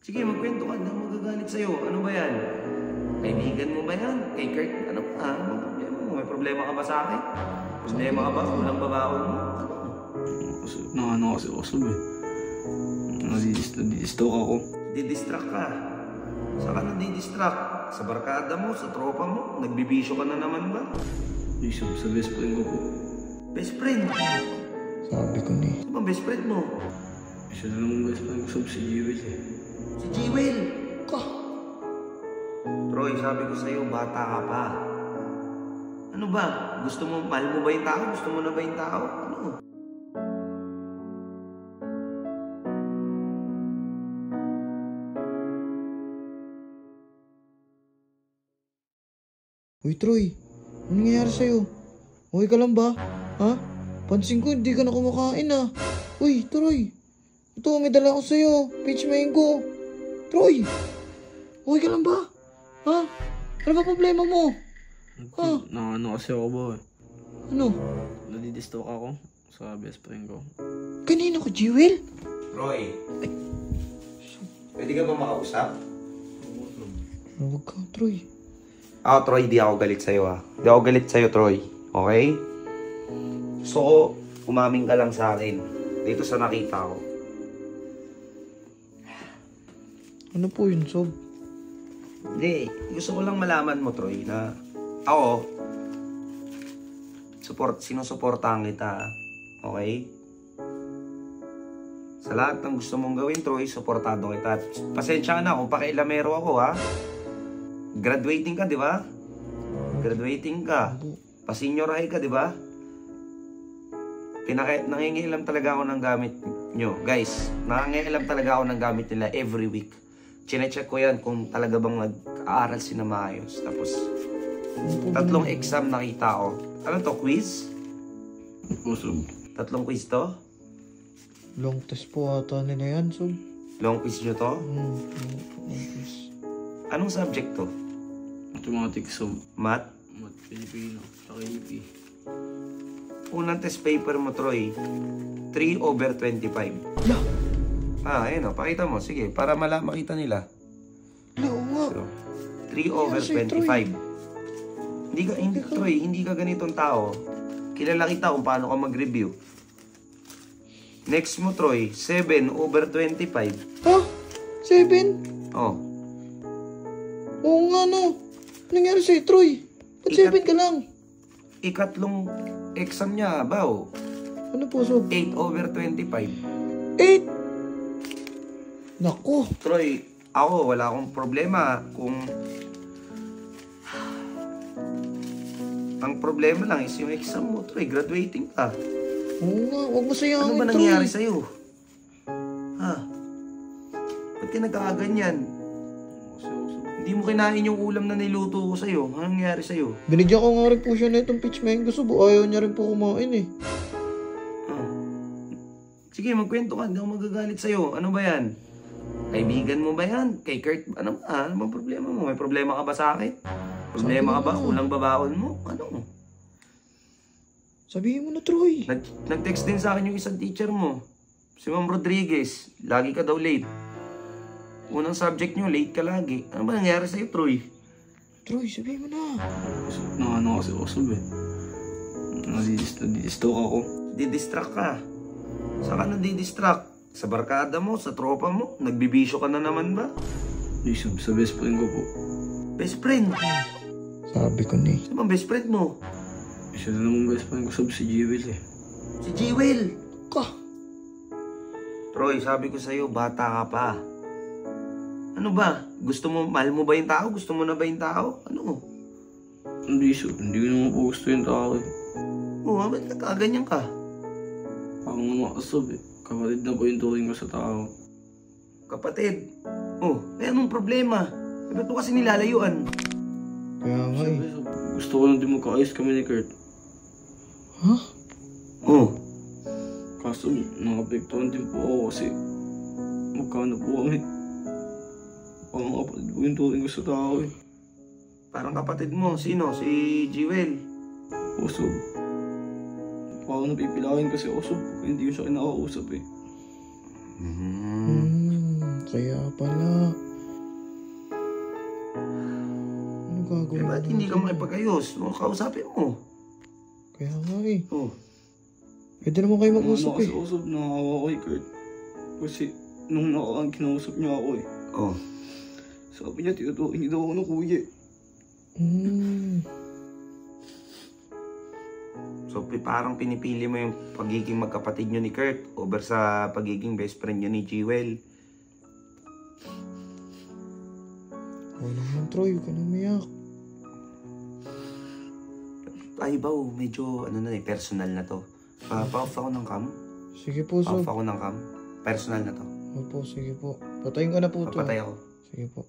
Sige, magkwento ka. Hindi ako magagalit sa'yo. Ano ba yan? Kaibigan mo ba yan? Kay Kurt? Ano ba? Anong problema mo? May problema ka ba sa akin? Problema ka ba? Kulang babaon mo? Ano kasi Osob eh. Nadidistract ako. Didistract ka. Saan ka nadidistract? Sa barkada mo? Sa tropa mo? Nagbibisyo ka na naman ba? Isip sa best friend ko po. Best friend? Sabi ko ni. Saan bang best friend mo? Isa na naman best friend ko Sob, si Jewel eh. Si Jewel! Ka! Troy, sabi ko sa'yo, bata ka pa. Ano ba? Gusto mo, mahal mo ba yung tao? Gusto mo na ba yung tao? Ano? Uy, Troy. Ano nangyayari sa'yo? Okay ka lang ba? Ha? Pansin ko, hindi ka na kumakain ah. Uy, Troy. Ito, may dala ko sa'yo. Peach mango. Troy. Okay ka lang ba? Ha? Ano ba problema mo? Ano kasi ako ba eh. Ano? Nadidistract ako sa best friend ko. Kanina ko, Jewel? Troy. Pwede ka ba makausap? Huwag ka, Troy. Troy, di ako galit sa'yo ha. Di ako galit sa'yo, Troy. Okay? So, umamin ka lang sa akin. Dito sa nakita ko. Ano po yun, Sob? Hindi. Gusto ko lang malaman mo, Troy, na ako, sinusuportahan kita. Okay? Sa lahat ng gusto mong gawin, Troy, suportado kita. Pasensya na kung pakialamero ako, ha? Graduating ka, di ba? Graduating ka. Pa-senior high ka, di ba? Nangingialam talaga ako ng gamit nyo. Guys, nangingialam talaga ako ng gamit nila every week. Chine-check ko yan kung talaga bang nag-aaral sila maayos. Tapos, 3 exam nakita ko. Ano to, quiz? Osob. 3 quiz to? Long test po ata nila yan, Sob. Long quiz nyo to? Long test. Anong subject to? Mathematics Sob. Math? Math Filipino. Saka AP. Unang test paper mo, Troy. 3/25. La! Ayun o. Pakita mo. Sige, para makita nila. La, oo nga. So, 3/25. Troy, hindi ka ganitong tao. Kilala kita kung paano ka mag-review. Next mo, Troy, 7/25. Ha? 7? Oh. Oo nga, no. Nangyari sa'yo, Troy? Ba't 7 ka lang? Ikatlong exam niya, baw. Ano po, Sob? 8/25. 8? Naku. Troy, ako, wala akong problema kung... Ang problema lang is yung exam mo, Troy. Graduating ka. Oo nga, huwag mo sayangin, Ano ba Troy. nangyari sa'yo? Ha? Ba't ka nagkakaganyan? Hindi mo kinain yung ulam na niluto ko sa'yo. Anong nangyari sa'yo? Binigyan ko nga rin po siya na itong peach mango, Sob. Ayaw niya rin po kumain eh. Sige, magkwento ka. Hindi ako magagalit sa'yo. Ano ba yan? Kaibigan mo ba yan? Kay Kurt? Ano bang problema mo? May problema ka ba sa akin? Problema ka ba? Kulang babaon mo? Ano? Sabihin mo na, Troy. Nag-text din sa akin yung isang teacher mo. Si Ma'am Rodriguez. Lagi ka daw late. Unang subject nyo, late ka lagi. Ano ba nangyari sa'yo, Troy? Troy, sabihin mo na. Ano kasi Osob eh. Nadidistract ako. Didistract ka. Saan ka nadidistract? Sa barkada mo? Sa tropa mo? Nagbibisyo ka na naman ba? Isip sa best friend ko po. Best friend? Sabi ko ni. Saan bang best friend mo? Isa na naman best friend ko Sob, si Jewel eh. Si Jewel. Ka. Troy, sabi ko sa'yo, bata ka pa. Ano ba? Gusto mo, mahal mo ba yung tao? Gusto mo na ba yung tao? Ano? Hindi Sob, hindi ko naman po gusto yung tao eh. Oo, ba't nagkaganyan ka? Parang ano Sob eh. Kapatid na po yung turing ko sa tao. Kapatid. Oh, may anong problema? Ba't mo kasi nilalayuan? Kaya nga eh. Sabi Sob, gusto ko lang din magkaayos kami ni Kurt. Ha? Oh. Kaso nakapektuhan din po ako kasi magkano po kami. Parang kapatid po yung turing ko sa tao eh. Parang kapatid mo. Sino? Si Jewel. Osob. Parang napipilawin kasi Osob. Hindi ko siya kinakausap eh. So kaya pala. Ano gagawin Ba't hindi ka makipag-ayos? Kausapin mo. Kaya nga eh. Oh. Pwede naman kayo mag-usap eh. Nakakausap na ako kay Kurt. Kasi nung nakaraan kinausap niya ako eh. Oh. Sabi niya, hindi daw ako ng kuya. So, parang pinipili mo yung pagiging magkapatid nyo ni Kurt over sa pagiging best friend nyo ni Jewel. Wala naman, Troy. Huwag ka na umiyak. Ay, Baw, medyo personal na to. Pa-off ako ng cam. Sige po, Sob. Pa-off ako ng cam. Personal na to. Opo, sige po. Patayin ko na po to. Papatay ako. Sige po.